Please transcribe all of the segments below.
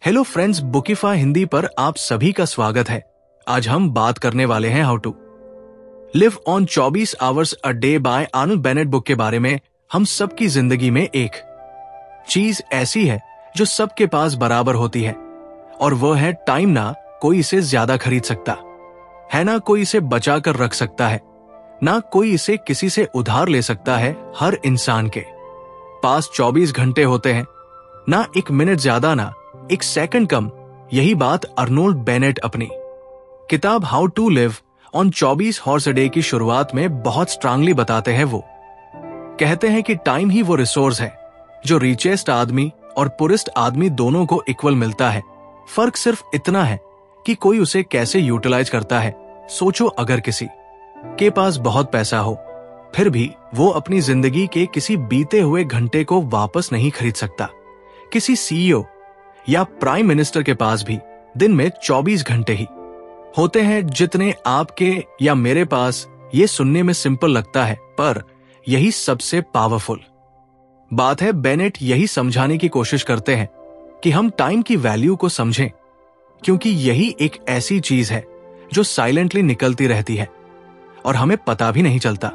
Hello friends, बुकिफाई Hindi पर आप सभी का स्वागत है। आज हम बात करने वाले हैं how to live on 24 hours a day by Arnold Bennett book के बारे में। हम सबकी जिंदगी में एक चीज ऐसी है जो सबके पास बराबर होती है और वो है टाइम। ना कोई इसे ज्यादा खरीद सकता है, ना कोई इसे बचा कर रख सकता है, ना कोई इसे किसी से उधार ले सकता है। हर इंसान के पास 24 घंटे होते हैं, ना एक मिनट ज्यादा, ना एक सेकंड कम। यही बात आर्नोल्ड बेनेट अपनी किताब how to live on 24 hours a day की शुरुआत में बहुत स्ट्रांगली बताते हैं। वो कहते हैं कि टाइम ही वो रिसोर्स है जो रिचेस्ट आदमी और पुरेस्ट आदमी दोनों को इक्वल मिलता है। फर्क सिर्फ इतना है कि कोई उसे कैसे यूटिलाइज करता है। सोचो, अगर किसी के पास बहुत पैसा हो फिर भी वो अपनी जिंदगी के किसी बीते हुए घंटे को वापस नहीं खरीद सकता। किसी सीईओ या प्राइम मिनिस्टर के पास भी दिन में 24 घंटे ही होते हैं जितने आपके या मेरे पास। ये सुनने में सिंपल लगता है, पर यही सबसे पावरफुल बात है। बेनेट यही समझाने की कोशिश करते हैं कि हम टाइम की वैल्यू को समझें, क्योंकि यही एक ऐसी चीज है जो साइलेंटली निकलती रहती है और हमें पता भी नहीं चलता।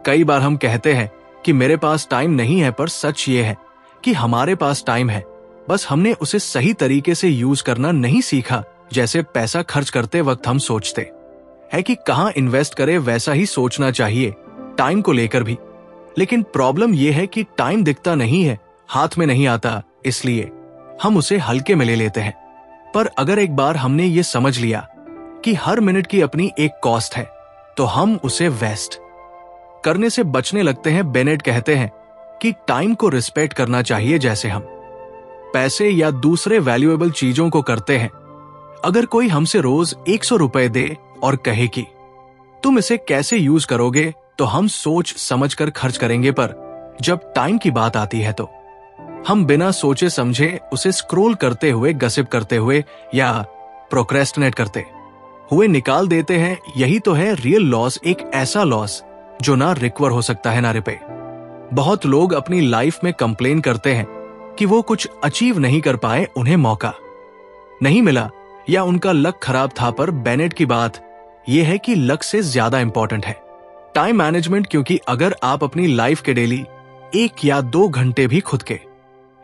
कई बार हम कहते हैं कि मेरे पास टाइम नहीं है, पर सच ये है कि हमारे पास टाइम है, बस हमने उसे सही तरीके से यूज करना नहीं सीखा। जैसे पैसा खर्च करते वक्त हम सोचते हैं कि कहां इन्वेस्ट करें, वैसा ही सोचना चाहिए टाइम को लेकर भी। लेकिन प्रॉब्लम यह है कि टाइम दिखता नहीं है, हाथ में नहीं आता, इसलिए हम उसे हल्के में ले लेते हैं। पर अगर एक बार हमने ये समझ लिया कि हर मिनट की अपनी एक कॉस्ट है, तो हम उसे वेस्ट करने से बचने लगते हैं। बेनेट कहते हैं कि टाइम को रिस्पेक्ट करना चाहिए जैसे हम पैसे या दूसरे वैल्यूएबल चीजों को करते हैं। अगर कोई हमसे रोज 100 रुपए दे और कहे कि तुम इसे कैसे यूज करोगे, तो हम सोच समझकर खर्च करेंगे। पर जब टाइम की बात आती है तो हम बिना सोचे समझे उसे स्क्रॉल करते हुए, गसिप करते हुए या प्रोक्रेस्टिनेट करते हुए निकाल देते हैं। यही तो है रियल लॉस, एक ऐसा लॉस जो ना रिकवर हो सकता है ना रिपे। बहुत लोग अपनी लाइफ में कंप्लेन करते हैं कि वो कुछ अचीव नहीं कर पाए, उन्हें मौका नहीं मिला या उनका लक खराब था। पर बेनेट की बात यह है कि लक से ज्यादा इंपॉर्टेंट है टाइम मैनेजमेंट। क्योंकि अगर आप अपनी लाइफ के डेली 1 या 2 घंटे भी खुद के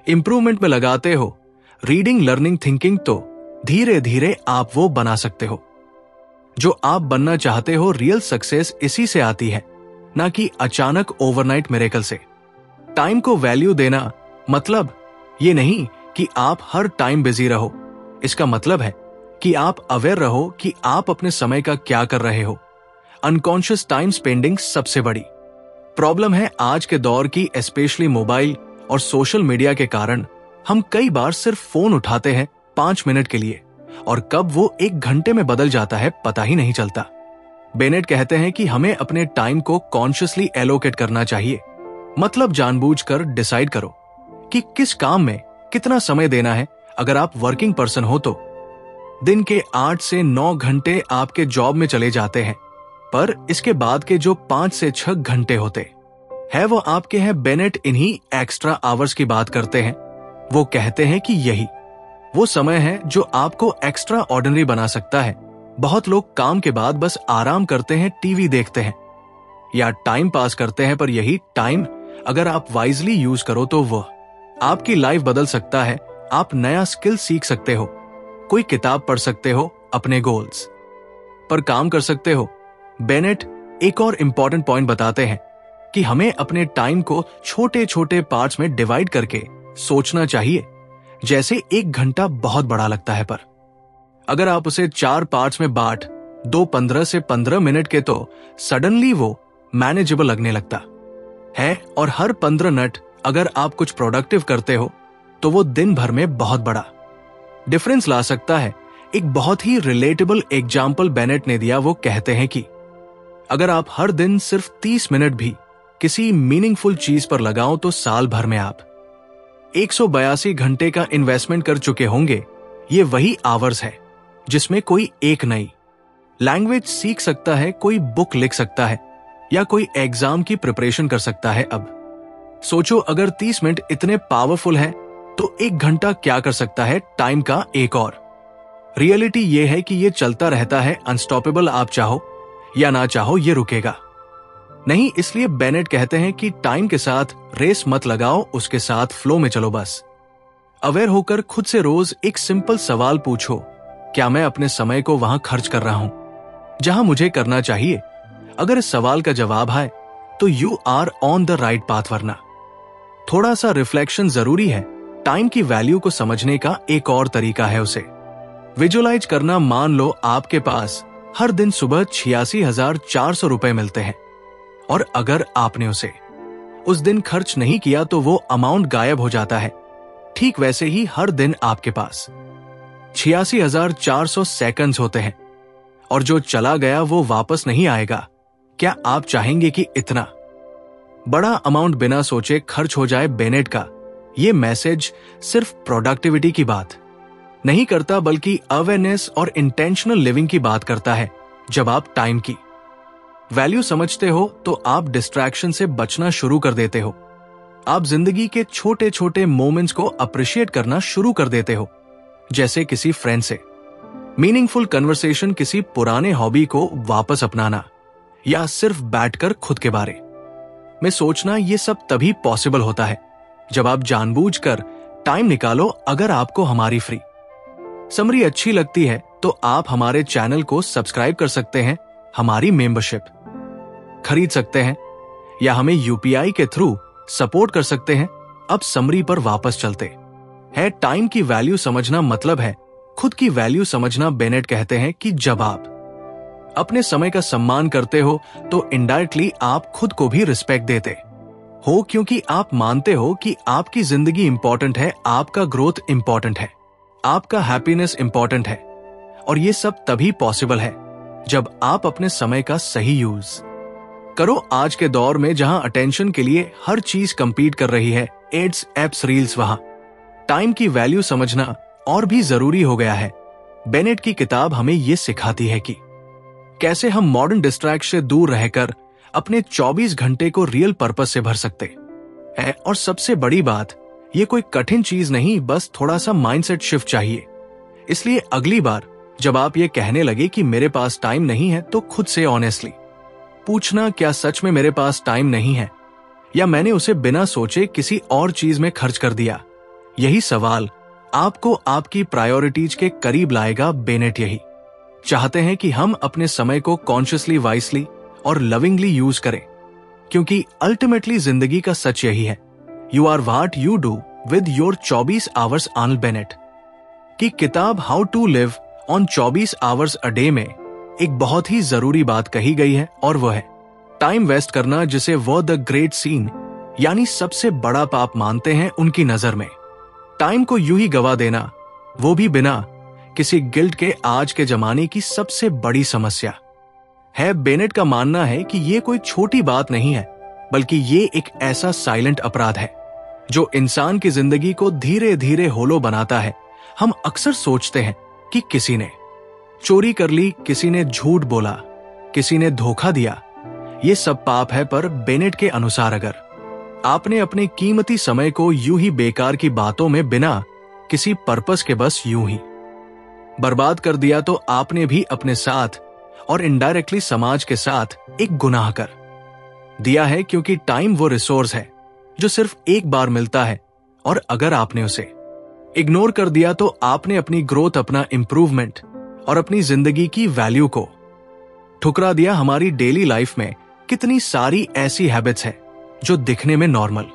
इंप्रूवमेंट में लगाते हो, रीडिंग, लर्निंग, थिंकिंग, तो धीरे धीरे आप वो बना सकते हो जो आप बनना चाहते हो। रियल सक्सेस इसी से आती है, ना कि अचानक ओवरनाइट मिरेकल से। टाइम को वैल्यू देना मतलब ये नहीं कि आप हर टाइम बिजी रहो। इसका मतलब है कि आप अवेयर रहो कि आप अपने समय का क्या कर रहे हो। अनकॉन्शियस टाइम स्पेंडिंग सबसे बड़ी प्रॉब्लम है आज के दौर की, स्पेशली मोबाइल और सोशल मीडिया के कारण। हम कई बार सिर्फ फोन उठाते हैं 5 मिनट के लिए और कब वो 1 घंटे में बदल जाता है पता ही नहीं चलता। बेनेट कहते हैं कि हमें अपने टाइम को कॉन्शियसली एलोकेट करना चाहिए। मतलब जानबूझकर डिसाइड करो कि किस काम में कितना समय देना है। अगर आप वर्किंग पर्सन हो तो दिन के 8 से 9 घंटे आपके जॉब में चले जाते हैं, पर इसके बाद के जो 5 से 6 घंटे होते हैं वो आपके हैं। बेनेट इन्हीं एक्स्ट्रा आवर्स की बात करते हैं। वो कहते हैं कि यही वो समय है जो आपको एक्स्ट्रा ऑर्डिनरी बना सकता है। बहुत लोग काम के बाद बस आराम करते हैं, टीवी देखते हैं या टाइम पास करते हैं, पर यही टाइम अगर आप वाइजली यूज करो तो वह आपकी लाइफ बदल सकता है। आप नया स्किल सीख सकते हो, कोई किताब पढ़ सकते हो, अपने गोल्स पर काम कर सकते हो। बेनेट एक और इंपॉर्टेंट पॉइंट बताते हैं कि हमें अपने टाइम को छोटे छोटे पार्ट्स में डिवाइड करके सोचना चाहिए। जैसे 1 घंटा बहुत बड़ा लगता है, पर अगर आप उसे 4 पार्ट्स में बांट दो 15 से 15 मिनट के, तो सडनली वो मैनेजेबल लगने लगता है। और हर 15 मिनट अगर आप कुछ प्रोडक्टिव करते हो तो वो दिन भर में बहुत बड़ा डिफरेंस ला सकता है। एक बहुत ही रिलेटेबल एग्जाम्पल बेनेट ने दिया। वो कहते हैं कि अगर आप हर दिन सिर्फ 30 मिनट भी किसी मीनिंगफुल चीज पर लगाओ, तो साल भर में आप 182 घंटे का इन्वेस्टमेंट कर चुके होंगे। ये वही आवर्स है जिसमें कोई एक नई लैंग्वेज सीख सकता है, कोई बुक लिख सकता है या कोई एग्जाम की प्रिपरेशन कर सकता है। अब सोचो, अगर 30 मिनट इतने पावरफुल हैं तो 1 घंटा क्या कर सकता है टाइम का एक और। रियलिटी ये है कि ये चलता रहता है अनस्टॉपेबल, आप चाहो या ना चाहो ये रुकेगा नहीं। इसलिए बेनेट कहते हैं कि टाइम के साथ रेस मत लगाओ, उसके साथ फ्लो में चलो बस। अवेयर होकर खुद से रोज एक सिंपल सवाल पूछो, क्या मैं अपने समय को वहां खर्च कर रहा हूं जहां मुझे करना चाहिए? अगर इस सवाल का जवाब है तो you are on the right path, वरना थोड़ा सा रिफ्लेक्शन जरूरी है। टाइम की वैल्यू को समझने का एक और तरीका है उसे विजुअलाइज करना। मान लो आपके पास हर दिन सुबह 86,400 रुपए मिलते हैं और अगर आपने उसे उस दिन खर्च नहीं किया तो वो अमाउंट गायब हो जाता है। ठीक वैसे ही हर दिन आपके पास 86,400 सेकंड्स होते हैं और जो चला गया वो वापस नहीं आएगा। क्या आप चाहेंगे कि इतना बड़ा अमाउंट बिना सोचे खर्च हो जाए? बेनेट का ये मैसेज सिर्फ प्रोडक्टिविटी की बात नहीं करता, बल्कि अवेयरनेस और इंटेंशनल लिविंग की बात करता है। जब आप टाइम की वैल्यू समझते हो तो आप डिस्ट्रैक्शन से बचना शुरू कर देते हो। आप जिंदगी के छोटे छोटे मोमेंट्स को अप्रिशिएट करना शुरू कर देते हो, जैसे किसी फ्रेंड से मीनिंगफुल कन्वर्सेशन, किसी पुराने हॉबी को वापस अपनाना या सिर्फ बैठकर खुद के बारे में सोचना। ये सब तभी पॉसिबल होता है जब आप जानबूझकर टाइम निकालो। अगर आपको हमारी फ्री समरी अच्छी लगती है तो आप हमारे चैनल को सब्सक्राइब कर सकते हैं, हमारी मेंबरशिप खरीद सकते हैं या हमें यूपीआई के थ्रू सपोर्ट कर सकते हैं। अब समरी पर वापस चलते हैं। टाइम की वैल्यू समझना मतलब है खुद की वैल्यू समझना। बेनेट कहते हैं कि जब आप अपने समय का सम्मान करते हो तो इनडायरेक्टली आप खुद को भी रिस्पेक्ट देते हो, क्योंकि आप मानते हो कि आपकी जिंदगी इंपॉर्टेंट है, आपका ग्रोथ इंपॉर्टेंट है, आपका हैप्पीनेस इंपॉर्टेंट है। और ये सब तभी पॉसिबल है जब आप अपने समय का सही यूज करो। आज के दौर में जहां अटेंशन के लिए हर चीज कंपीट कर रही है, एड्स, एप्स, रील्स, वहां टाइम की वैल्यू समझना और भी जरूरी हो गया है। बेनेट की किताब हमें यह सिखाती है कि कैसे हम मॉडर्न डिस्ट्रैक्शन से दूर रहकर अपने 24 घंटे को रियल पर्पस से भर सकते हैं। और सबसे बड़ी बात, ये कोई कठिन चीज नहीं, बस थोड़ा सा माइंडसेट शिफ्ट चाहिए। इसलिए अगली बार जब आप ये कहने लगे कि मेरे पास टाइम नहीं है, तो खुद से ऑनेस्टली पूछना, क्या सच में मेरे पास टाइम नहीं है या मैंने उसे बिना सोचे किसी और चीज में खर्च कर दिया? यही सवाल आपको आपकी प्रायोरिटीज के करीब लाएगा। बेनेट यही चाहते हैं कि हम अपने समय को कॉन्शियसली, वाइसली और लविंगली यूज करें, क्योंकि अल्टीमेटली जिंदगी का सच यही है, you are what you do with your 24 hours. Arnold Bennett की किताब how to live on 24 hours a day में एक बहुत ही जरूरी बात कही गई है, और वो है टाइम वेस्ट करना, जिसे वो द ग्रेट सीन यानी सबसे बड़ा पाप मानते हैं उनकी नजर में। टाइम को यूं ही गवा देना, वो भी बिना किसी गिल्ट के, आज के जमाने की सबसे बड़ी समस्या है। बेनेट का मानना है कि ये कोई छोटी बात नहीं है, बल्कि ये एक ऐसा साइलेंट अपराध है जो इंसान की जिंदगी को धीरे धीरे होलो बनाता है। हम अक्सर सोचते हैं कि किसी ने चोरी कर ली, किसी ने झूठ बोला, किसी ने धोखा दिया, ये सब पाप है। पर बेनेट के अनुसार अगर आपने अपने कीमती समय को यूं ही बेकार की बातों में बिना किसी पर्पस के बस यूं ही बर्बाद कर दिया, तो आपने भी अपने साथ और इनडायरेक्टली समाज के साथ एक गुनाह कर दिया है। क्योंकि टाइम वो रिसोर्स है जो सिर्फ एक बार मिलता है, और अगर आपने उसे इग्नोर कर दिया तो आपने अपनी ग्रोथ, अपना इंप्रूवमेंट और अपनी जिंदगी की वैल्यू को ठुकरा दिया। हमारी डेली लाइफ में कितनी सारी ऐसी हैबिट्स हैं जो दिखने में नॉर्मल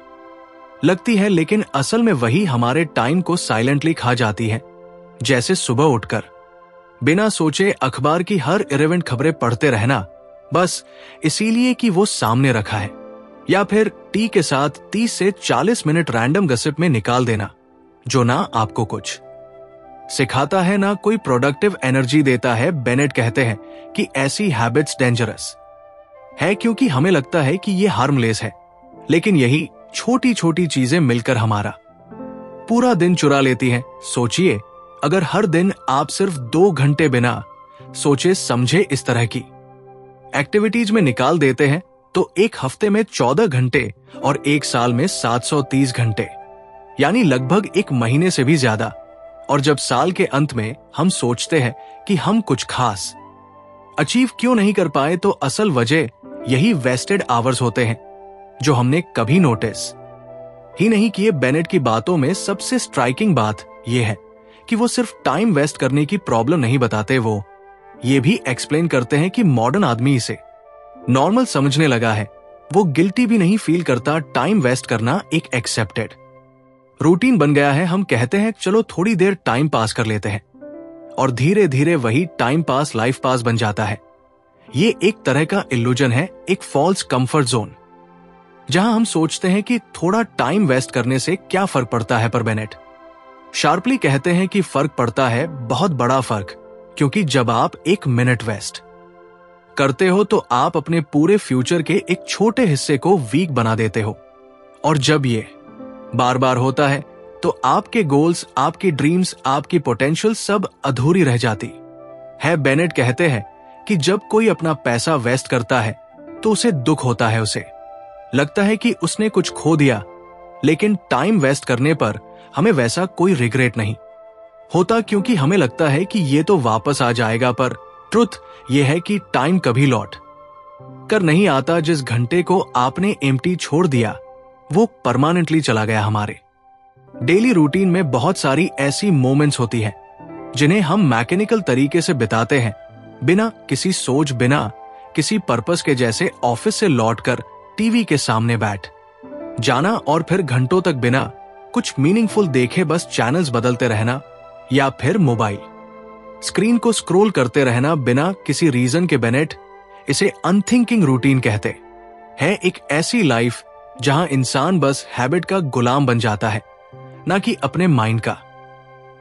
लगती है, लेकिन असल में वही हमारे टाइम को साइलेंटली खा जाती है। जैसे सुबह उठकर बिना सोचे अखबार की हर इरेवेंट खबरें पढ़ते रहना, बस इसीलिए कि वो सामने रखा है, या फिर टी के साथ 30 से 40 मिनट रैंडम गसिप में निकाल देना, जो ना आपको कुछ सिखाता है ना कोई प्रोडक्टिव एनर्जी देता है। बेनेट कहते हैं कि ऐसी हैबिट्स डेंजरस है क्योंकि हमें लगता है कि ये हार्मलेस है, लेकिन यही छोटी छोटी चीजें मिलकर हमारा पूरा दिन चुरा लेती हैं। सोचिए, अगर हर दिन आप सिर्फ 2 घंटे बिना सोचे समझे इस तरह की एक्टिविटीज में निकाल देते हैं, तो एक हफ्ते में 14 घंटे और एक साल में 730 घंटे यानी लगभग 1 महीने से भी ज्यादा। और जब साल के अंत में हम सोचते हैं कि हम कुछ खास अचीव क्यों नहीं कर पाए, तो असल वजह यही वेस्टेड आवर्स होते हैं जो हमने कभी नोटिस ही नहीं किए। बेनेट की बातों में सबसे स्ट्राइकिंग बात यह है कि वो सिर्फ टाइम वेस्ट करने की प्रॉब्लम नहीं बताते, वो ये भी एक्सप्लेन करते हैं कि मॉडर्न आदमी इसे नॉर्मल समझने लगा है। वो गिल्टी भी नहीं फील करता, टाइम वेस्ट करना एक एक्सेप्टेड रूटीन बन गया है। हम कहते हैं चलो थोड़ी देर टाइम पास कर लेते हैं, और धीरे धीरे वही टाइम पास लाइफ पास बन जाता है। ये एक तरह का इल्यूजन है, एक फॉल्स कंफर्ट जोन, जहां हम सोचते हैं कि थोड़ा टाइम वेस्ट करने से क्या फर्क पड़ता है। पर बेनेट शार्पली कहते हैं कि फर्क पड़ता है, बहुत बड़ा फर्क, क्योंकि जब आप 1 मिनट वेस्ट करते हो तो आप अपने पूरे फ्यूचर के एक छोटे हिस्से को वीक बना देते हो। और जब ये बार बार होता है तो आपके गोल्स, आपकी ड्रीम्स, आपकी पोटेंशियल सब अधूरी रह जाती है। बेनेट कहते हैं कि जब कोई अपना पैसा वेस्ट करता है तो उसे दुख होता है, उसे लगता है कि उसने कुछ खो दिया। लेकिन टाइम वेस्ट करने पर हमें वैसा कोई रिग्रेट नहीं होता, क्योंकि हमें लगता है कि ये तो वापस आ जाएगा। पर ट्रुथ ये है कि टाइम कभी लौट कर नहीं आता। जिस घंटे को आपने एम्प्टी छोड़ दिया वो परमानेंटली चला गया। हमारे डेली रूटीन में बहुत सारी ऐसी मोमेंट्स होती हैं जिन्हें हम मैकेनिकल तरीके से बिताते हैं, बिना किसी सोच, बिना किसी पर्पस के, जैसे ऑफिस से लौटकर टीवी के सामने बैठ जाना और फिर घंटों तक बिना कुछ मीनिंगफुल देखे बस चैनल्स बदलते रहना, या फिर मोबाइल स्क्रीन को स्क्रॉल करते रहना बिना किसी रीजन के। बेनेट इसे अनथिंकिंग रूटीन कहते हैं, एक ऐसी लाइफ जहां इंसान बस हैबिट का गुलाम बन जाता है, ना कि अपने माइंड का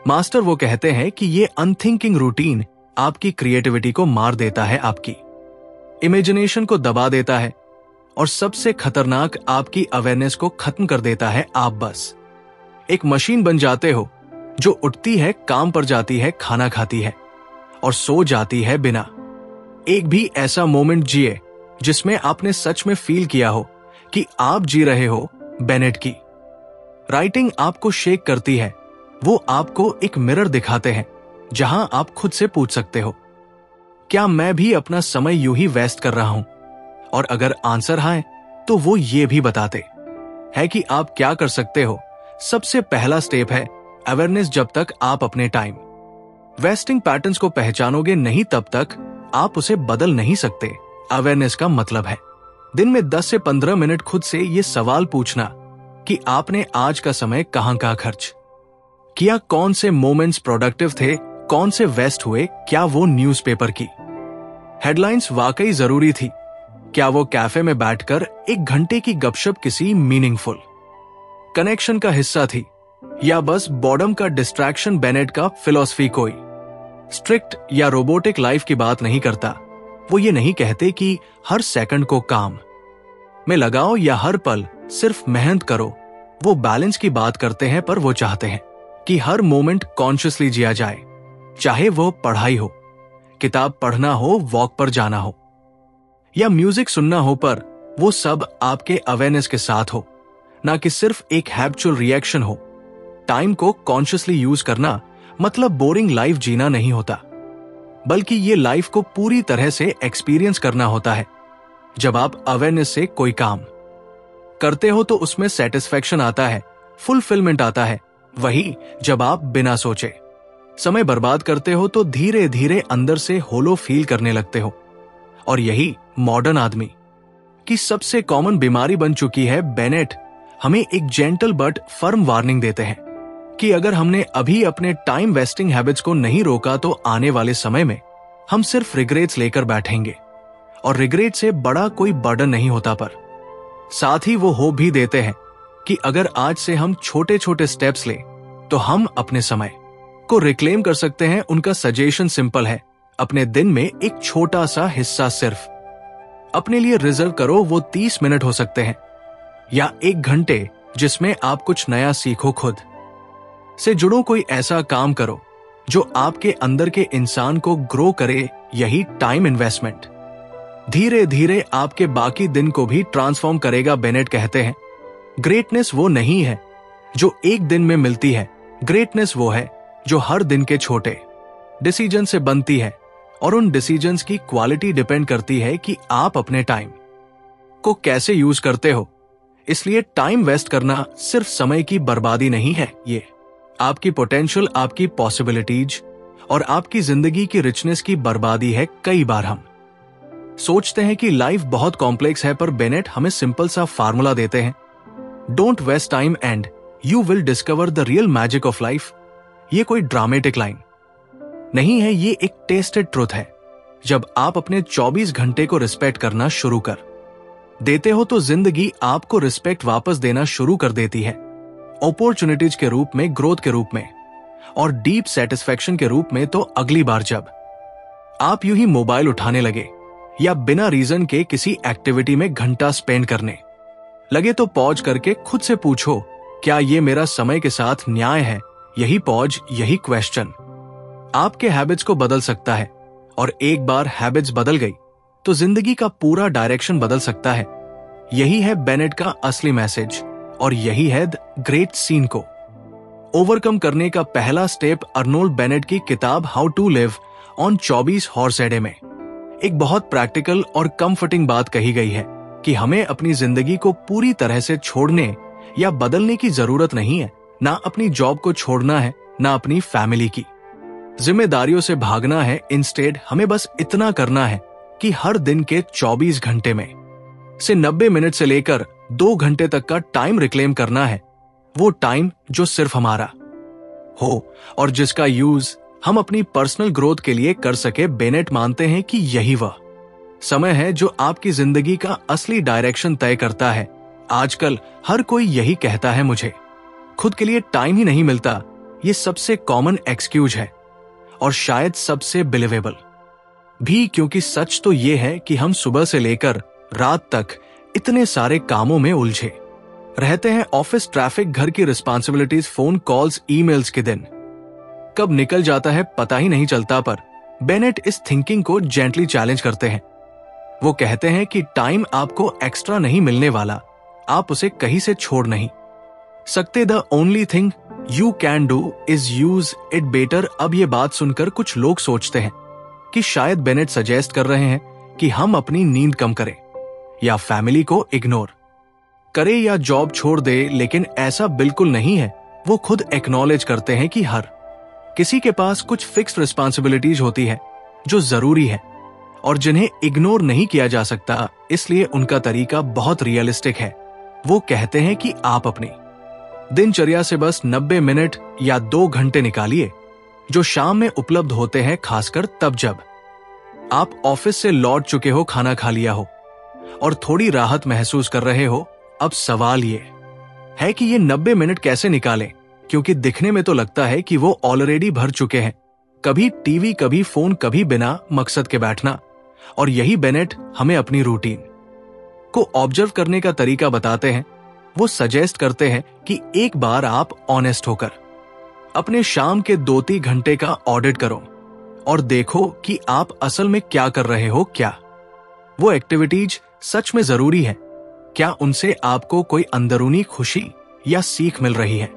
मास्टर। वो कहते हैं कि ये अनथिंकिंग रूटीन आपकी क्रिएटिविटी को मार देता है, आपकी इमेजिनेशन को दबा देता है, और सबसे खतरनाक आपकी अवेयरनेस को खत्म कर देता है। आप बस एक मशीन बन जाते हो जो उठती है, काम पर जाती है, खाना खाती है और सो जाती है, बिना एक भी ऐसा मोमेंट जिए जिसमें आपने सच में फील किया हो कि आप जी रहे हो। बेनेट की राइटिंग आपको शेक करती है। वो आपको एक मिरर दिखाते हैं जहां आप खुद से पूछ सकते हो, क्या मैं भी अपना समय यूं ही वेस्ट कर रहा हूं? और अगर आंसर हाँ है तो वो ये भी बताते हैं कि आप क्या कर सकते हो। सबसे पहला स्टेप है अवेयरनेस। जब तक आप अपने टाइम वेस्टिंग पैटर्न्स को पहचानोगे नहीं, तब तक आप उसे बदल नहीं सकते। अवेयरनेस का मतलब है दिन में 10 से 15 मिनट खुद से ये सवाल पूछना कि आपने आज का समय कहां खर्च किया, कौन से मोमेंट्स प्रोडक्टिव थे, कौन से वेस्ट हुए, क्या वो न्यूज़पेपर की हेडलाइंस वाकई जरूरी थी, क्या वो कैफे में बैठकर 1 घंटे की गपशप किसी मीनिंगफुल कनेक्शन का हिस्सा थी, या बस बॉर्डम का डिस्ट्रैक्शन। बेनेट का फिलॉसफी कोई स्ट्रिक्ट या रोबोटिक लाइफ की बात नहीं करता। वो ये नहीं कहते कि हर सेकंड को काम में लगाओ या हर पल सिर्फ मेहनत करो। वो बैलेंस की बात करते हैं, पर वो चाहते हैं कि हर मोमेंट कॉन्शियसली जिया जाए, चाहे वो पढ़ाई हो, किताब पढ़ना हो, वॉक पर जाना हो या म्यूजिक सुनना हो, पर वो सब आपके अवेयरनेस के साथ हो, ना कि सिर्फ एक हैबिचुअल रिएक्शन हो। टाइम को कॉन्शियसली यूज करना मतलब बोरिंग लाइफ जीना नहीं होता, बल्कि ये लाइफ को पूरी तरह से एक्सपीरियंस करना होता है। जब आप अवेयरनेस से कोई काम करते हो तो उसमें सेटिस्फेक्शन आता है, फुलफिलमेंट आता है। वही जब आप बिना सोचे समय बर्बाद करते हो तो धीरे धीरे अंदर से होलो फील करने लगते हो। और यही मॉडर्न आदमी की सबसे कॉमन बीमारी बन चुकी है। बेनेट हमें एक जेंटल बट फर्म वार्निंग देते हैं कि अगर हमने अभी अपने टाइम वेस्टिंग हैबिट्स को नहीं रोका तो आने वाले समय में हम सिर्फ रिग्रेट्स लेकर बैठेंगे, और रिग्रेट से बड़ा कोई बर्डन नहीं होता। पर साथ ही वो होप भी देते हैं कि अगर आज से हम छोटे छोटे स्टेप्स लें तो हम अपने समय को रिक्लेम कर सकते हैं। उनका सजेशन सिंपल है, अपने दिन में एक छोटा सा हिस्सा सिर्फ अपने लिए रिजर्व करो। वो 30 मिनट हो सकते हैं या 1 घंटे जिसमें आप कुछ नया सीखो, खुद से जुड़ो, कोई ऐसा काम करो जो आपके अंदर के इंसान को ग्रो करे। यही टाइम इन्वेस्टमेंट धीरे धीरे आपके बाकी दिन को भी ट्रांसफॉर्म करेगा। बेनेट कहते हैं ग्रेटनेस वो नहीं है जो एक दिन में मिलती है। ग्रेटनेस वो है जो हर दिन के छोटे डिसीजन से बनती है, और उन डिसीजंस की क्वालिटी डिपेंड करती है कि आप अपने टाइम को कैसे यूज करते हो। इसलिए टाइम वेस्ट करना सिर्फ समय की बर्बादी नहीं है, ये आपकी पोटेंशियल, आपकी पॉसिबिलिटीज और आपकी जिंदगी की रिचनेस की बर्बादी है। कई बार हम सोचते हैं कि लाइफ बहुत कॉम्प्लेक्स है, पर बेनेट हमें सिंपल सा फार्मूला देते हैं, don't waste time and you will discover the real magic of life. ये कोई ड्रामेटिक लाइन नहीं है, ये एक टेस्टेड ट्रुथ है। जब आप अपने 24 घंटे को रिस्पेक्ट करना शुरू कर देते हो तो जिंदगी आपको रिस्पेक्ट वापस देना शुरू कर देती है, अपॉर्चुनिटीज के रूप में, ग्रोथ के रूप में और डीप सेटिस्फैक्शन के रूप में। तो अगली बार जब आप यूं ही मोबाइल उठाने लगे या बिना रीजन के किसी एक्टिविटी में घंटा स्पेंड करने लगे, तो पॉज करके खुद से पूछो, क्या ये मेरा समय के साथ न्याय है? यही पॉज, यही क्वेश्चन आपके हैबिट्स को बदल सकता है, और एक बार हैबिट्स बदल गई तो जिंदगी का पूरा डायरेक्शन बदल सकता है। यही है बेनेट का असली मैसेज, और यही है द ग्रेट सीन को ओवरकम करने का पहला स्टेप। अर्नोल्ड बेनेट की किताब how to live on 24 hours a day में एक बहुत प्रैक्टिकल और कंफर्टिंग बात कही गई है कि हमें अपनी जिंदगी को पूरी तरह से छोड़ने या बदलने की जरूरत नहीं है। ना अपनी जॉब को छोड़ना है, ना अपनी फैमिली की जिम्मेदारियों से भागना है। इंस्टेड हमें बस इतना करना है कि हर दिन के 24 घंटे में से 90 मिनट से लेकर 2 घंटे तक का टाइम रिक्लेम करना है। वो टाइम जो सिर्फ हमारा हो और जिसका यूज हम अपनी पर्सनल ग्रोथ के लिए कर सके। बेनेट मानते हैं कि यही वह समय है जो आपकी जिंदगी का असली डायरेक्शन तय करता है। आजकल हर कोई यही कहता है, मुझे खुद के लिए टाइम ही नहीं मिलता। ये सबसे कॉमन एक्सक्यूज है और शायद सबसे बिलीवेबल भी, क्योंकि सच तो ये है कि हम सुबह से लेकर रात तक इतने सारे कामों में उलझे रहते हैं। ऑफिस, ट्रैफिक, घर की रिस्पॉन्सिबिलिटीज, फोन कॉल्स, ईमेल्स के दिन कब निकल जाता है पता ही नहीं चलता। पर बेनेट इस थिंकिंग को जेंटली चैलेंज करते हैं। वो कहते हैं कि टाइम आपको एक्स्ट्रा नहीं मिलने वाला, आप उसे कहीं से छोड़ नहीं सकते। The only thing you can do is use it better. अब ये बात सुनकर कुछ लोग सोचते हैं कि शायद बेनेट सजेस्ट कर रहे हैं कि हम अपनी नींद कम करें या फैमिली को इग्नोर करें या जॉब छोड़ दे, लेकिन ऐसा बिल्कुल नहीं है। वो खुद एक्नॉलेज करते हैं कि हर किसी के पास कुछ फिक्स्ड रिस्पॉन्सिबिलिटीज होती है जो जरूरी है और जिन्हें इग्नोर नहीं किया जा सकता। इसलिए उनका तरीका बहुत रियलिस्टिक है। वो कहते हैं कि आप अपनी दिनचर्या से बस 90 मिनट या 2 घंटे निकालिए जो शाम में उपलब्ध होते हैं, खासकर तब जब आप ऑफिस से लौट चुके हो, खाना खा लिया हो और थोड़ी राहत महसूस कर रहे हो। अब सवाल ये है कि ये 90 मिनट कैसे निकालें, क्योंकि दिखने में तो लगता है कि वो ऑलरेडी भर चुके हैं। कभी टीवी, कभी फोन, कभी बिना मकसद के बैठना। और यही बेनेट हमें अपनी रूटीन को ऑब्जर्व करने का तरीका बताते हैं। वो सजेस्ट करते हैं कि एक बार आप ऑनेस्ट होकर अपने शाम के 2-3 घंटे का ऑडिट करो और देखो कि आप असल में क्या कर रहे हो। क्या वो एक्टिविटीज सच में जरूरी है? क्या उनसे आपको कोई अंदरूनी खुशी या सीख मिल रही है,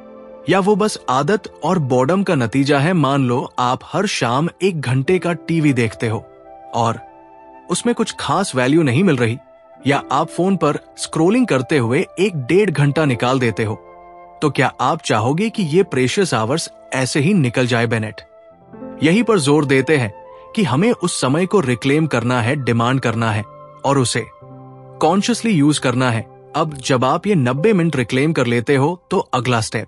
या वो बस आदत और बॉर्डम का नतीजा है? मान लो आप हर शाम 1 घंटे का टीवी देखते हो और उसमें कुछ खास वैल्यू नहीं मिल रही, या आप फोन पर स्क्रोलिंग करते हुए 1-1.5 घंटा निकाल देते हो, तो क्या आप चाहोगे कि ये प्रेशियस आवर्स ऐसे ही निकल जाए? बेनेट यही पर जोर देते हैं कि हमें उस समय को रिक्लेम करना है, डिमांड करना है और उसे कॉन्शियसली यूज करना है। अब जब आप ये 90 मिनट रिक्लेम कर लेते हो तो अगला स्टेप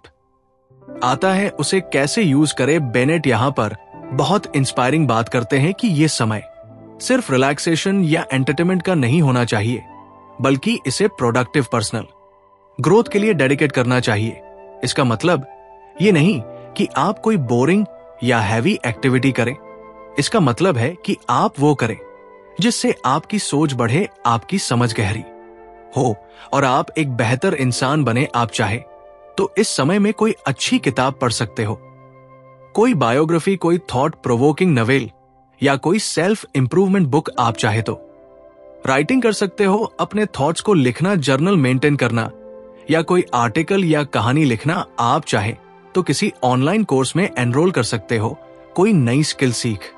आता है, उसे कैसे यूज करें। बेनेट यहां पर बहुत इंस्पायरिंग बात करते हैं कि ये समय सिर्फ रिलैक्सेशन या एंटरटेनमेंट का नहीं होना चाहिए, बल्कि इसे प्रोडक्टिव पर्सनल ग्रोथ के लिए डेडिकेट करना चाहिए। इसका मतलब ये नहीं कि आप कोई बोरिंग या हैवी एक्टिविटी करें। इसका मतलब है कि आप वो करें जिससे आपकी सोच बढ़े, आपकी समझ गहरी हो और आप एक बेहतर इंसान बने। आप चाहे तो इस समय में कोई अच्छी किताब पढ़ सकते हो, कोई बायोग्राफी, कोई थॉट प्रोवोकिंग नॉवेल या कोई सेल्फ इंप्रूवमेंट बुक। आप चाहे तो राइटिंग कर सकते हो, अपने थॉट्स को लिखना, जर्नल मेंटेन करना, या कोई आर्टिकल या कहानी लिखना आप चाहे तो किसी ऑनलाइन कोर्स में एनरोल कर सकते हो, कोई नई स्किल सीख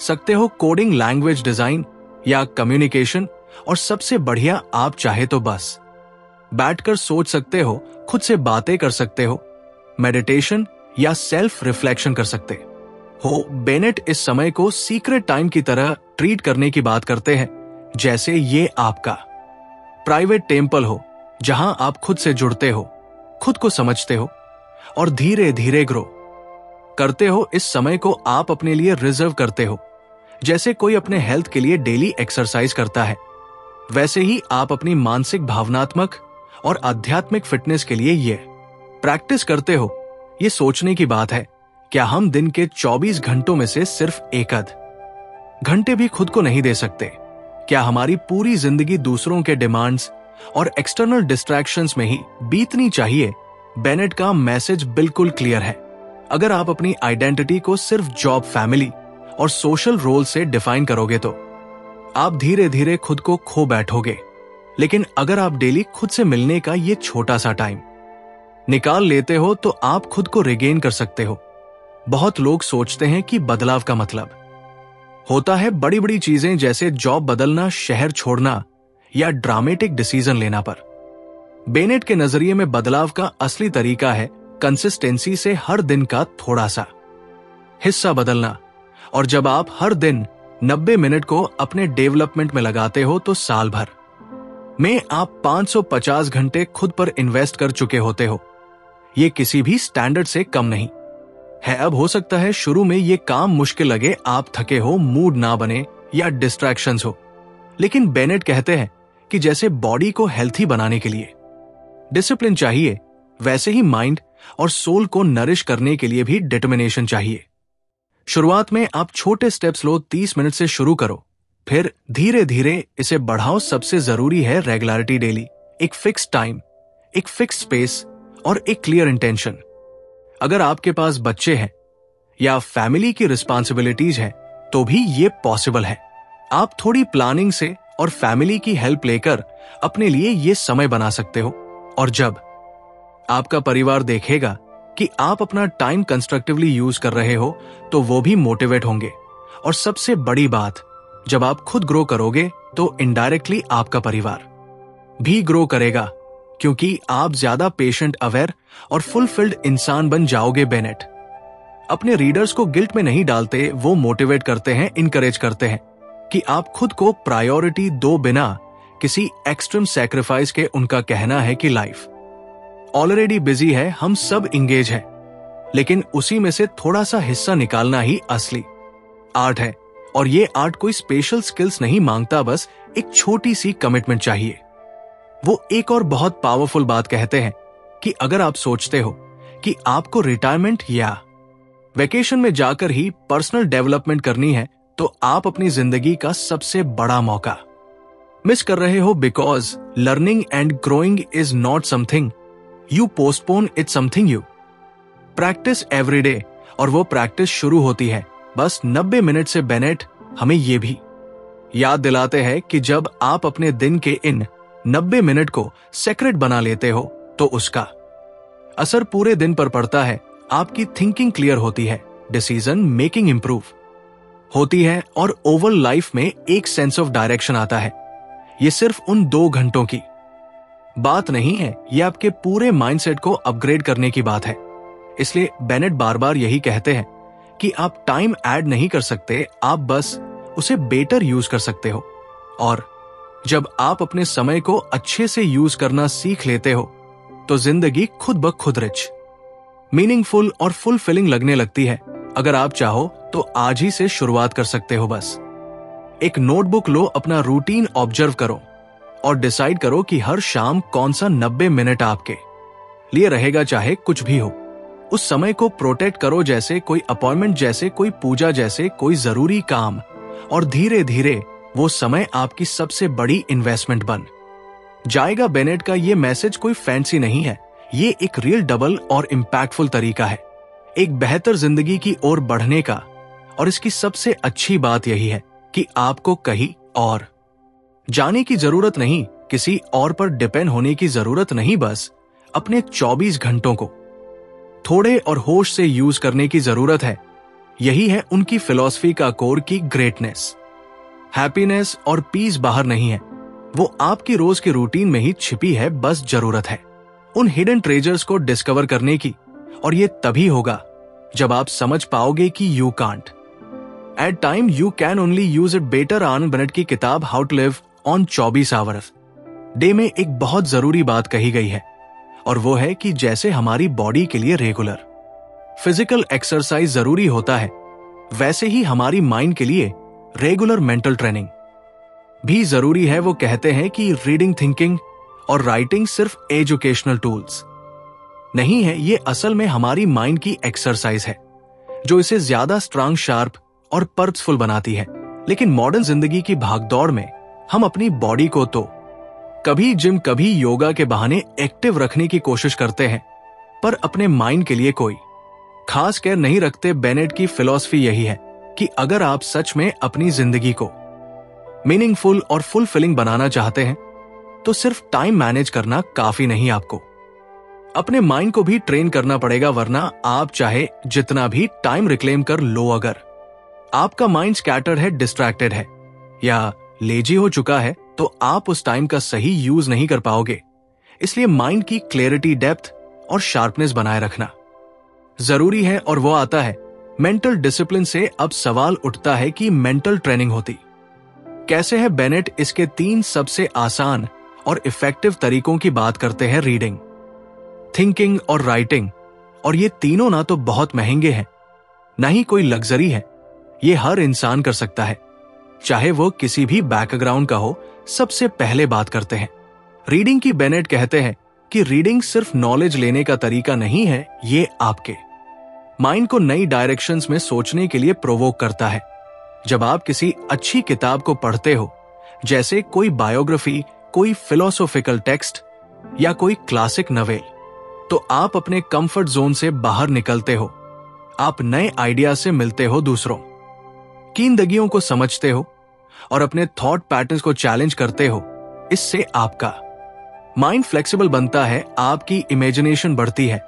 सकते हो, कोडिंग, लैंग्वेज डिजाइन या कम्युनिकेशन, और सबसे बढ़िया आप चाहे तो बस बैठकर सोच सकते हो, खुद से बातें कर सकते हो, मेडिटेशन या सेल्फ रिफ्लेक्शन कर सकते हो। बेनेट इस समय को सीक्रेट टाइम की तरह ट्रीट करने की बात करते हैं, जैसे ये आपका प्राइवेट टेम्पल हो जहां आप खुद से जुड़ते हो, खुद को समझते हो और धीरे धीरे ग्रो करते हो। इस समय को आप अपने लिए रिजर्व करते हो, जैसे कोई अपने हेल्थ के लिए डेली एक्सरसाइज करता है, वैसे ही आप अपनी मानसिक, भावनात्मक और आध्यात्मिक फिटनेस के लिए ये प्रैक्टिस करते हो। ये सोचने की बात है, क्या हम दिन के 24 घंटों में से सिर्फ एक आध घंटे भी खुद को नहीं दे सकते? क्या हमारी पूरी जिंदगी दूसरों के डिमांड्स और एक्सटर्नल डिस्ट्रैक्शंस में ही बीतनी चाहिए? बेनेट का मैसेज बिल्कुल क्लियर है। अगर आप अपनी आइडेंटिटी को सिर्फ जॉब, फैमिली और सोशल रोल से डिफाइन करोगे तो आप धीरे धीरे खुद को खो बैठोगे। लेकिन अगर आप डेली खुद से मिलने का ये छोटा सा टाइम निकाल लेते हो तो आप खुद को रिगेन कर सकते हो। बहुत लोग सोचते हैं कि बदलाव का मतलब होता है बड़ी बड़ी चीजें, जैसे जॉब बदलना, शहर छोड़ना या ड्रामेटिक डिसीजन लेना, पर बेनेट के नजरिए में बदलाव का असली तरीका है कंसिस्टेंसी से हर दिन का थोड़ा सा हिस्सा बदलना। और जब आप हर दिन 90 मिनट को अपने डेवलपमेंट में लगाते हो तो साल भर में आप 550 घंटे खुद पर इन्वेस्ट कर चुके होते हो। ये किसी भी स्टैंडर्ड से कम नहीं है। अब हो सकता है शुरू में ये काम मुश्किल लगे, आप थके हो, मूड ना बने या डिस्ट्रैक्शंस हो, लेकिन बेनेट कहते हैं कि जैसे बॉडी को हेल्थी बनाने के लिए डिसिप्लिन चाहिए, वैसे ही माइंड और सोल को नरिश करने के लिए भी डिटर्मिनेशन चाहिए। शुरुआत में आप छोटे स्टेप्स लो, 30 मिनट से शुरू करो, फिर धीरे धीरे इसे बढ़ाओ। सबसे जरूरी है रेगुलरिटी, डेली एक फिक्स टाइम, एक फिक्स स्पेस और एक क्लियर इंटेंशन। अगर आपके पास बच्चे हैं या फैमिली की रिस्पॉन्सिबिलिटीज हैं तो भी ये पॉसिबल है। आप थोड़ी प्लानिंग से और फैमिली की हेल्प लेकर अपने लिए ये समय बना सकते हो। और जब आपका परिवार देखेगा कि आप अपना टाइम कंस्ट्रक्टिवली यूज कर रहे हो तो वो भी मोटिवेट होंगे। और सबसे बड़ी बात, जब आप खुद ग्रो करोगे तो इनडायरेक्टली आपका परिवार भी ग्रो करेगा, क्योंकि आप ज्यादा पेशेंट, अवेयर और फुलफिल्ड इंसान बन जाओगे। बेनेट अपने रीडर्स को गिल्ट में नहीं डालते, वो मोटिवेट करते हैं, इनकरेज करते हैं कि आप खुद को प्रायोरिटी दो बिना किसी एक्सट्रीम सैक्रिफाइस के। उनका कहना है कि लाइफ ऑलरेडी बिजी है, हम सब इंगेज हैं, लेकिन उसी में से थोड़ा सा हिस्सा निकालना ही असली आर्ट है। और ये आर्ट कोई स्पेशल स्किल्स नहीं मांगता, बस एक छोटी सी कमिटमेंट चाहिए। वो एक और बहुत पावरफुल बात कहते हैं कि अगर आप सोचते हो कि आपको रिटायरमेंट या वेकेशन में जाकर ही पर्सनल डेवलपमेंट करनी है तो आप अपनी जिंदगी का सबसे बड़ा मौका मिस कर रहे हो। Because learning and growing is not something you postpone, it's something you practice every day. और वो प्रैक्टिस शुरू होती है बस 90 मिनट से। बेनेट हमें ये भी याद दिलाते हैं कि जब आप अपने दिन के इन 90 मिनट को सेक्रेट बना लेते हो तो उसका असर पूरे दिन पर पड़ता है। आपकी थिंकिंग क्लियर होती है, डिसीजन मेकिंग इंप्रूव होती है और ओवरऑल लाइफ में एक सेंस ऑफ डायरेक्शन आता है। ये सिर्फ उन 2 घंटों की बात नहीं है, ये आपके पूरे माइंडसेट को अपग्रेड करने की बात है। इसलिए बेनेट बार बार यही कहते हैं कि आप टाइम ऐड नहीं कर सकते, आप बस उसे बेटर यूज कर सकते हो। और जब आप अपने समय को अच्छे से यूज करना सीख लेते हो तो जिंदगी खुद ब खुद रिच, मीनिंगफुल और फुलफिलिंग लगने लगती है। अगर आप चाहो तो आज ही से शुरुआत कर सकते हो। बस एक नोटबुक लो, अपना रूटीन ऑब्जर्व करो और डिसाइड करो कि हर शाम कौन सा 90 मिनट आपके लिए रहेगा, चाहे कुछ भी हो। उस समय को प्रोटेक्ट करो, जैसे कोई अपॉइंटमेंट, जैसे कोई पूजा, जैसे कोई जरूरी काम। और धीरे धीरे वो समय आपकी सबसे बड़ी इन्वेस्टमेंट बन जाएगा। बेनेट का ये मैसेज कोई फैंसी नहीं है, ये एक रियल, डबल और इम्पैक्टफुल तरीका है एक बेहतर जिंदगी की ओर बढ़ने का। और इसकी सबसे अच्छी बात यही है कि आपको कहीं और जाने की जरूरत नहीं, किसी और पर डिपेंड होने की जरूरत नहीं, बस अपने 24 घंटों को थोड़े और होश से यूज करने की जरूरत है। यही है उनकी फिलॉसफी का कोर की ग्रेटनेस। हैप्पीनेस और पीस बाहर नहीं है, वो आपकी रोज के रूटीन में ही छिपी है, बस जरूरत है उन हिडन ट्रेजर्स को डिस्कवर करने की। और ये तभी होगा जब आप समझ पाओगे कि you can't add time you can only use it better. Arnold Bennett की किताब how to live on 24 hours day में एक बहुत जरूरी बात कही गई है, और वो है कि जैसे हमारी बॉडी के लिए रेगुलर फिजिकल एक्सरसाइज जरूरी होता है, वैसे ही हमारी माइंड के लिए रेगुलर मेंटल ट्रेनिंग भी जरूरी है। वो कहते हैं कि रीडिंग, थिंकिंग और राइटिंग सिर्फ एजुकेशनल टूल्स नहीं है, ये असल में हमारी माइंड की एक्सरसाइज है जो इसे ज्यादा स्ट्रांग, शार्प और पर्पसफुल बनाती है। लेकिन मॉडर्न जिंदगी की भागदौड़ में हम अपनी बॉडी को तो कभी जिम, कभी योगा के बहाने एक्टिव रखने की कोशिश करते हैं, पर अपने माइंड के लिए कोई खास केयर नहीं रखते। बेनेट की फिलॉसफी यही है कि अगर आप सच में अपनी जिंदगी को मीनिंगफुल और फुलफिलिंग बनाना चाहते हैं तो सिर्फ टाइम मैनेज करना काफी नहीं, आपको अपने माइंड को भी ट्रेन करना पड़ेगा, वरना आप चाहे जितना भी टाइम रिक्लेम कर लो, अगर आपका माइंड स्कैटर्ड है, डिस्ट्रैक्टेड है या लेजी हो चुका है, तो आप उस टाइम का सही यूज नहीं कर पाओगे। इसलिए माइंड की क्लैरिटी, डेप्थ और शार्पनेस बनाए रखना जरूरी है, और वो आता है मेंटल डिसिप्लिन से। अब सवाल उठता है कि मेंटल ट्रेनिंग होती कैसे है। बेनेट इसके 3 सबसे आसान और इफेक्टिव तरीकों की बात करते हैं, रीडिंग, थिंकिंग और राइटिंग। और ये तीनों ना तो बहुत महंगे हैं, ना ही कोई लग्जरी है, ये हर इंसान कर सकता है, चाहे वो किसी भी बैकग्राउंड का हो। सबसे पहले बात करते हैं रीडिंग की। बेनेट कहते हैं कि रीडिंग सिर्फ नॉलेज लेने का तरीका नहीं है, ये आपके माइंड को नई डायरेक्शंस में सोचने के लिए प्रोवोक करता है। जब आप किसी अच्छी किताब को पढ़ते हो, जैसे कोई बायोग्राफी, कोई फिलोसॉफिकल टेक्स्ट या कोई क्लासिक नॉवेल, तो आप अपने कंफर्ट जोन से बाहर निकलते हो। आप नए आइडिया से मिलते हो, दूसरों की जिंदगियों को समझते हो और अपने थॉट पैटर्न्स को चैलेंज करते हो। इससे आपका माइंड फ्लेक्सिबल बनता है, आपकी इमेजिनेशन बढ़ती है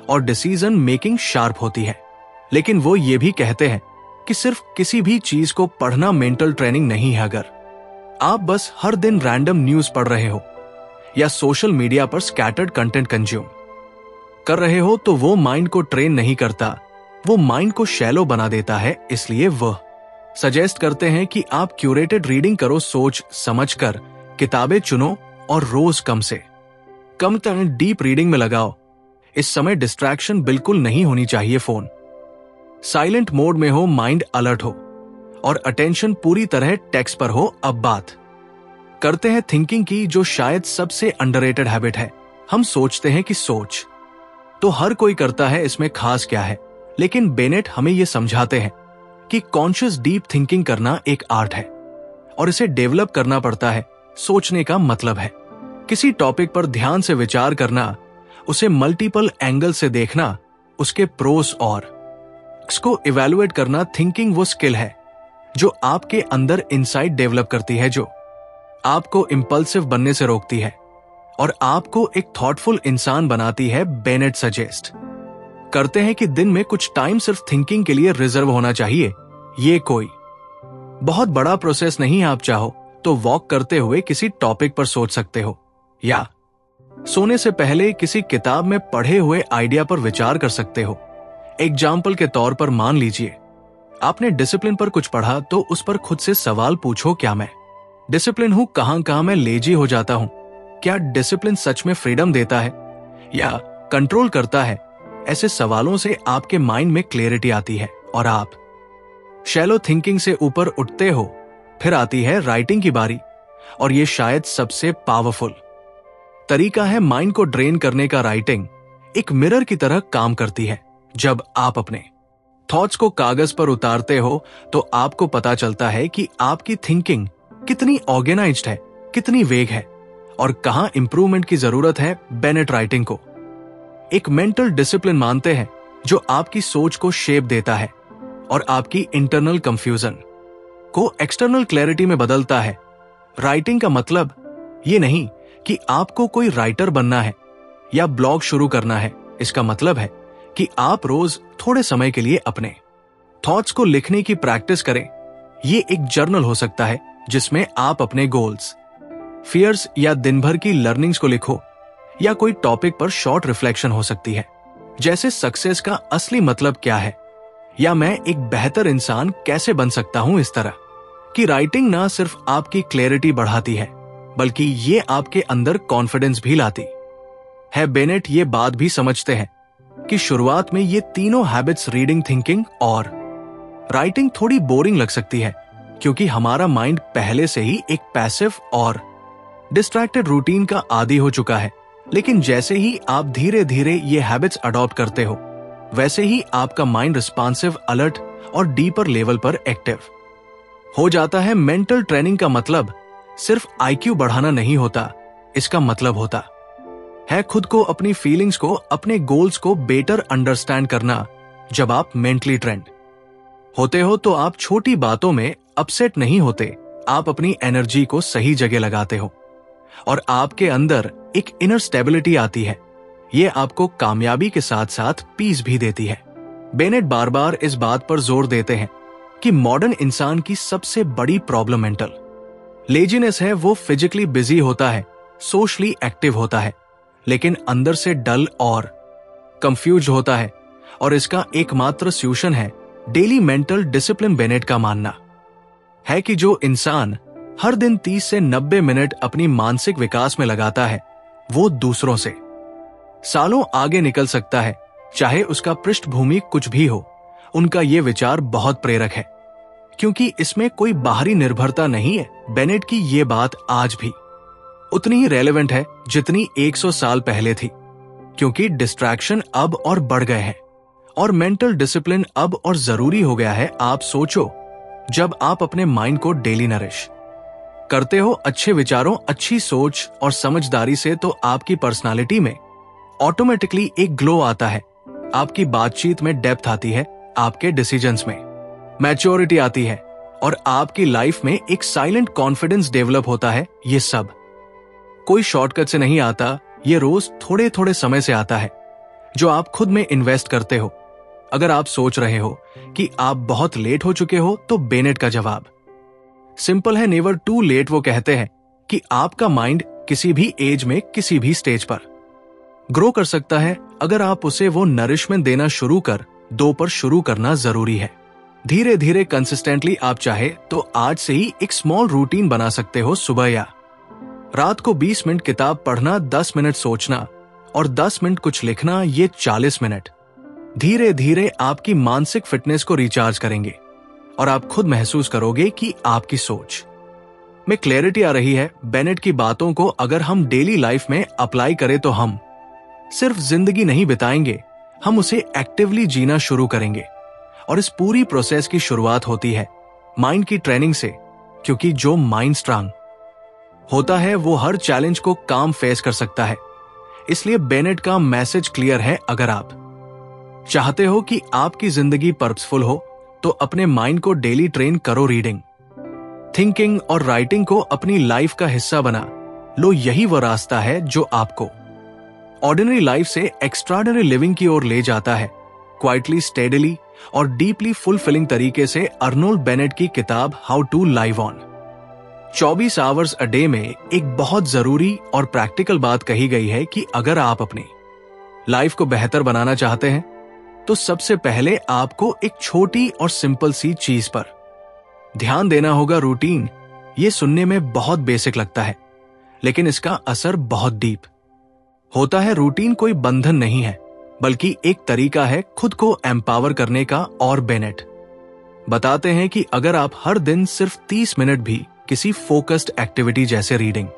और डिसीजन मेकिंग शार्प होती है। लेकिन वो ये भी कहते हैं कि सिर्फ किसी भी चीज को पढ़ना मेंटल ट्रेनिंग नहीं है। अगर आप बस हर दिन रैंडम न्यूज पढ़ रहे हो या सोशल मीडिया पर स्कैटर्ड कंटेंट कंज्यूम कर रहे हो, तो वो माइंड को ट्रेन नहीं करता, वो माइंड को शैलो बना देता है। इसलिए वह सजेस्ट करते हैं कि आप क्यूरेटेड रीडिंग करो, सोच समझकर किताबें चुनो और रोज कम से कम टाइम डीप रीडिंग में लगाओ। इस समय डिस्ट्रैक्शन बिल्कुल नहीं होनी चाहिए, फोन साइलेंट मोड में हो, माइंड अलर्ट हो और अटेंशन पूरी तरह टेक्स्ट पर हो। अब बात करते हैं थिंकिंग की, जो शायद सबसे अंडररेटेड हैबिट है। हम सोचते हैं कि सोच तो हर कोई करता है, इसमें खास क्या है। लेकिन बेनेट हमें यह समझाते हैं कि कॉन्शियस डीप थिंकिंग करना एक आर्ट है और इसे डेवलप करना पड़ता है। सोचने का मतलब है किसी टॉपिक पर ध्यान से विचार करना, उसे मल्टीपल एंगल से देखना, उसके प्रोस और को इवैल्यूएट करना। थिंकिंग वो स्किल है जो आपके अंदर इनसाइट डेवलप करती है, जो आपको इंपल्सिव बनने से रोकती है और आपको एक थॉटफुल इंसान बनाती है। बेनेट सजेस्ट करते हैं कि दिन में कुछ टाइम सिर्फ थिंकिंग के लिए रिजर्व होना चाहिए। ये कोई बहुत बड़ा प्रोसेस नहीं है। आप चाहो तो वॉक करते हुए किसी टॉपिक पर सोच सकते हो या सोने से पहले किसी किताब में पढ़े हुए आइडिया पर विचार कर सकते हो। एग्जाम्पल के तौर पर मान लीजिए आपने डिसिप्लिन पर कुछ पढ़ा, तो उस पर खुद से सवाल पूछो, क्या मैं डिसिप्लिन हूं? कहां मैं लेजी हो जाता हूं? क्या डिसिप्लिन सच में फ्रीडम देता है या कंट्रोल करता है? ऐसे सवालों से आपके माइंड में क्लैरिटी आती है और आप शैलो थिंकिंग से ऊपर उठते हो। फिर आती है राइटिंग की बारी, और ये शायद सबसे पावरफुल तरीका है माइंड को ड्रेन करने का। राइटिंग एक मिरर की तरह काम करती है। जब आप अपने थॉट्स को कागज पर उतारते हो, तो आपको पता चलता है कि आपकी थिंकिंग कितनी ऑर्गेनाइज्ड है, कितनी वेग है और कहां इंप्रूवमेंट की जरूरत है। बेनेट राइटिंग को एक मेंटल डिसिप्लिन मानते हैं जो आपकी सोच को शेप देता है और आपकी इंटरनल कंफ्यूजन को एक्सटर्नल क्लैरिटी में बदलता है। राइटिंग का मतलब ये नहीं कि आपको कोई राइटर बनना है या ब्लॉग शुरू करना है। इसका मतलब है कि आप रोज थोड़े समय के लिए अपने थॉट्स को लिखने की प्रैक्टिस करें। ये एक जर्नल हो सकता है जिसमें आप अपने गोल्स, फियर्स या दिन भर की लर्निंग्स को लिखो, या कोई टॉपिक पर शॉर्ट रिफ्लेक्शन हो सकती है, जैसे सक्सेस का असली मतलब क्या है, या मैं एक बेहतर इंसान कैसे बन सकता हूं। इस तरह की राइटिंग ना सिर्फ आपकी क्लैरिटी बढ़ाती है, बल्कि ये आपके अंदर कॉन्फिडेंस भी लाती है। बेनेट ये बात भी समझते हैं कि शुरुआत में ये तीनों हैबिट्स, रीडिंग, थिंकिंग और राइटिंग, थोड़ी बोरिंग लग सकती है, क्योंकि हमारा माइंड पहले से ही एक पैसिव और डिस्ट्रैक्टेड रूटीन का आदी हो चुका है। लेकिन जैसे ही आप धीरे धीरे ये हैबिट्स अडॉप्ट करते हो, वैसे ही आपका माइंड रिस्पॉन्सिव, अलर्ट और डीपर लेवल पर एक्टिव हो जाता है। मेंटल ट्रेनिंग का मतलब सिर्फ आईक्यू बढ़ाना नहीं होता। इसका मतलब होता है खुद को, अपनी फीलिंग्स को, अपने गोल्स को बेटर अंडरस्टैंड करना। जब आप मेंटली ट्रेंड होते हो तो आप छोटी बातों में अपसेट नहीं होते, आप अपनी एनर्जी को सही जगह लगाते हो और आपके अंदर एक इनर स्टेबिलिटी आती है। ये आपको कामयाबी के साथ साथ पीस भी देती है। बेनेट बार बार इस बात पर जोर देते हैं कि मॉडर्न इंसान की सबसे बड़ी प्रॉब्लम मेंटल लेजीनेस है। वो फिजिकली बिजी होता है, सोशली एक्टिव होता है, लेकिन अंदर से डल और कंफ्यूज होता है, और इसका एकमात्र सॉल्यूशन है डेली मेंटल डिसिप्लिन। बेनेट का मानना है कि जो इंसान हर दिन 30 से 90 मिनट अपनी मानसिक विकास में लगाता है, वो दूसरों से सालों आगे निकल सकता है, चाहे उसका पृष्ठभूमि कुछ भी हो। उनका ये विचार बहुत प्रेरक है, क्योंकि इसमें कोई बाहरी निर्भरता नहीं है। बेनेट की ये बात आज भी उतनी ही रेलेवेंट है जितनी 100 साल पहले थी, क्योंकि डिस्ट्रैक्शन अब और बढ़ गए हैं और मेंटल डिसिप्लिन अब और जरूरी हो गया है। आप सोचो, जब आप अपने माइंड को डेली नरिश करते हो अच्छे विचारों, अच्छी सोच और समझदारी से, तो आपकी पर्सनालिटी में ऑटोमेटिकली एक ग्लो आता है, आपकी बातचीत में डेप्थ आती है, आपके डिसीजंस में मैच्योरिटी आती है और आपकी लाइफ में एक साइलेंट कॉन्फिडेंस डेवलप होता है। ये सब कोई शॉर्टकट से नहीं आता, ये रोज थोड़े थोड़े समय से आता है, जो आप खुद में इन्वेस्ट करते हो। अगर आप सोच रहे हो कि आप बहुत लेट हो चुके हो, तो बेनेट का जवाब सिंपल है, नेवर टू लेट। वो कहते हैं कि आपका माइंड किसी भी एज में, किसी भी स्टेज पर ग्रो कर सकता है, अगर आप उसे वो नरिशमेंट देना शुरू कर दो। पर शुरू करना जरूरी है, धीरे धीरे, कंसिस्टेंटली। आप चाहे तो आज से ही एक स्मॉल रूटीन बना सकते हो। सुबह या रात को 20 मिनट किताब पढ़ना, 10 मिनट सोचना और 10 मिनट कुछ लिखना, ये 40 मिनट धीरे धीरे आपकी मानसिक फिटनेस को रिचार्ज करेंगे और आप खुद महसूस करोगे कि आपकी सोच में क्लैरिटी आ रही है। बेनेट की बातों को अगर हम डेली लाइफ में अप्लाई करें तो हम सिर्फ जिंदगी नहीं बिताएंगे, हम उसे एक्टिवली जीना शुरू करेंगे। और इस पूरी प्रोसेस की शुरुआत होती है माइंड की ट्रेनिंग से, क्योंकि जो माइंड स्ट्रांग होता है वो हर चैलेंज को काम फेस कर सकता है। इसलिए बेनेट का मैसेज क्लियर है, अगर आप चाहते हो कि आपकी जिंदगी पर्पसफुल हो, तो अपने माइंड को डेली ट्रेन करो। रीडिंग, थिंकिंग और राइटिंग को अपनी लाइफ का हिस्सा बना लो। यही वो रास्ता है जो आपको ऑर्डिनरी लाइफ से एक्स्ट्राऑर्डिनरी लिविंग की ओर ले जाता है, क्वाइटली, स्टेडीली और डीपली फुलफिलिंग तरीके से। अर्नोल्ड बेनेट की किताब how to live on 24 hours a day में एक बहुत जरूरी और प्रैक्टिकल बात कही गई है कि अगर आप अपनी लाइफ को बेहतर बनाना चाहते हैं, तो सबसे पहले आपको एक छोटी और सिंपल सी चीज पर ध्यान देना होगा, रूटीन। ये सुनने में बहुत बेसिक लगता है, लेकिन इसका असर बहुत डीप होता है। रूटीन कोई बंधन नहीं है, बल्कि एक तरीका है खुद को एम्पावर करने का। और बेनेट बताते हैं कि अगर आप हर दिन सिर्फ 30 मिनट भी किसी फोकस्ड एक्टिविटी जैसे रीडिंग,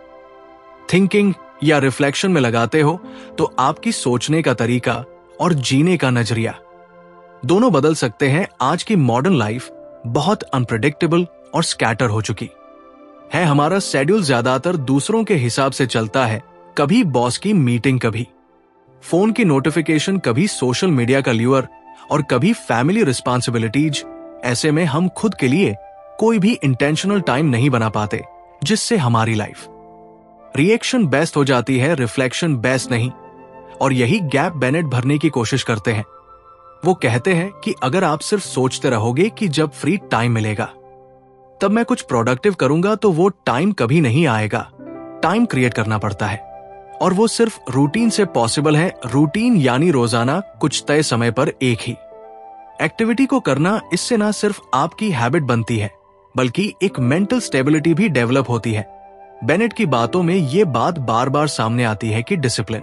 थिंकिंग या रिफ्लेक्शन में लगाते हो, तो आपकी सोचने का तरीका और जीने का नजरिया दोनों बदल सकते हैं। आज की मॉडर्न लाइफ बहुत अनप्रेडिक्टेबल और स्कैटर हो चुकी है। हमारा शेड्यूल ज्यादातर दूसरों के हिसाब से चलता है, कभी बॉस की मीटिंग, कभी फोन की नोटिफिकेशन, कभी सोशल मीडिया का ल्यूर और कभी फैमिली रिस्पॉन्सिबिलिटीज। ऐसे में हम खुद के लिए कोई भी इंटेंशनल टाइम नहीं बना पाते, जिससे हमारी लाइफ रिएक्शन बेस्ट हो जाती है, रिफ्लेक्शन बेस्ट नहीं। और यही गैप बेनेट भरने की कोशिश करते हैं। वो कहते हैं कि अगर आप सिर्फ सोचते रहोगे कि जब फ्री टाइम मिलेगा तब मैं कुछ प्रोडक्टिव करूंगा, तो वो टाइम कभी नहीं आएगा। टाइम क्रिएट करना पड़ता है और वो सिर्फ रूटीन से पॉसिबल है। रूटीन यानी रोजाना कुछ तय समय पर एक ही एक्टिविटी को करना। इससे ना सिर्फ आपकी हैबिट बनती है बल्कि एक मेंटल स्टेबिलिटी भी डेवलप होती है। बेनेट की बातों में ये बात बार बार सामने आती है कि डिसिप्लिन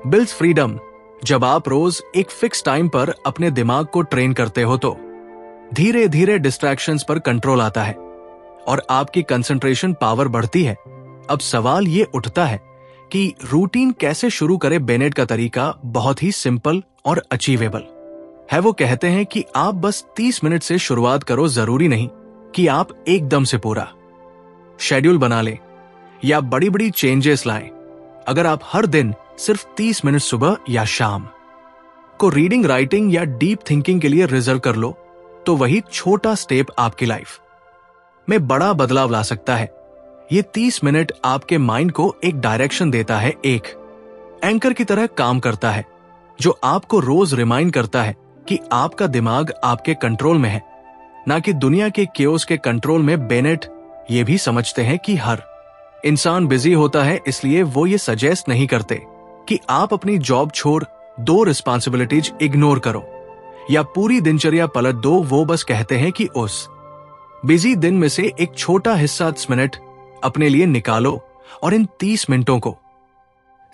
बिल्ड्स फ्रीडम। जब आप रोज एक फिक्स टाइम पर अपने दिमाग को ट्रेन करते हो तो धीरे धीरे डिस्ट्रैक्शंस पर कंट्रोल आता है और आपकी कंसंट्रेशन पावर बढ़ती है। अब सवाल ये उठता है कि रूटीन कैसे शुरू करे। बेनेट का तरीका बहुत ही सिंपल और अचीवेबल है। वो कहते हैं कि आप बस 30 मिनट से शुरुआत करो, जरूरी नहीं कि आप एकदम से पूरा शेड्यूल बना लें या बड़ी बड़ी चेंजेस लाएं। अगर आप हर दिन सिर्फ 30 मिनट सुबह या शाम को रीडिंग, राइटिंग या डीप थिंकिंग के लिए रिजर्व कर लो, तो वही छोटा स्टेप आपकी लाइफ में बड़ा बदलाव ला सकता है। ये 30 मिनट आपके माइंड को एक डायरेक्शन देता है, एक एंकर की तरह काम करता है जो आपको रोज रिमाइंड करता है कि आपका दिमाग आपके कंट्रोल में है, ना कि दुनिया के केओस के कंट्रोल में। बेनेट ये भी समझते हैं कि हर इंसान बिजी होता है, इसलिए वो ये सजेस्ट नहीं करते कि आप अपनी जॉब छोड़ 2 रिस्पॉन्सिबिलिटीज इग्नोर करो या पूरी दिनचर्या पलट दो। वो बस कहते हैं कि उस बिजी दिन में से एक छोटा हिस्सा 10 मिनट अपने लिए निकालो और इन 30 मिनटों को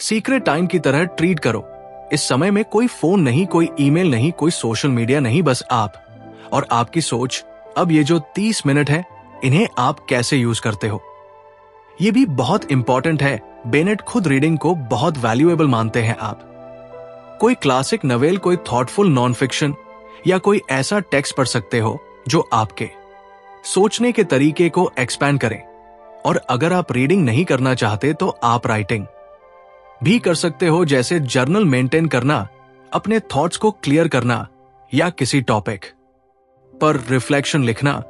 सीक्रेट टाइम की तरह ट्रीट करो। इस समय में कोई फोन नहीं, कोई ईमेल नहीं, कोई सोशल मीडिया नहीं, बस आप और आपकी सोच। अब ये जो 30 मिनट है, इन्हें आप कैसे यूज करते हो, ये भी बहुत इंपॉर्टेंट है। बेनेट खुद रीडिंग को बहुत वैल्यूएबल मानते हैं। आप कोई क्लासिक नॉवेल, कोई थॉटफुल नॉन फिक्शन या कोई ऐसा टेक्स्ट पढ़ सकते हो जो आपके सोचने के तरीके को एक्सपैंड करें। और अगर आप रीडिंग नहीं करना चाहते तो आप राइटिंग भी कर सकते हो, जैसे जर्नल मेंटेन करना, अपने थॉट्स को क्लियर करना या किसी टॉपिक पर रिफ्लेक्शन लिखना।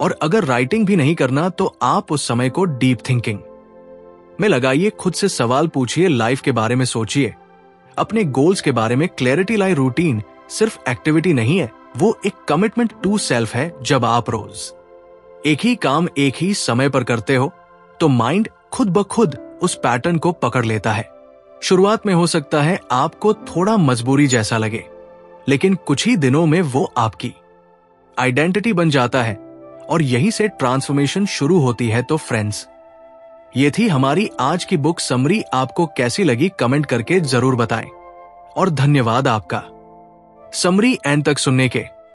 और अगर राइटिंग भी नहीं करना तो आप उस समय को डीप थिंकिंग में लगाइए। खुद से सवाल पूछिए, लाइफ के बारे में सोचिए, अपने गोल्स के बारे में क्लैरिटी लाए। रूटीन सिर्फ एक्टिविटी नहीं है, वो एक कमिटमेंट टू सेल्फ है। जब आप रोज एक ही काम एक ही समय पर करते हो तो माइंड खुद ब खुद उस पैटर्न को पकड़ लेता है। शुरुआत में हो सकता है आपको थोड़ा मजबूरी जैसा लगे, लेकिन कुछ ही दिनों में वो आपकी आइडेंटिटी बन जाता है और यहीं से ट्रांसफॉर्मेशन शुरू होती है। तो फ्रेंड्स, ये थी हमारी आज की बुक समरी। आपको कैसी लगी कमेंट करके जरूर बताएं और धन्यवाद आपका समरी एंड तक सुनने के।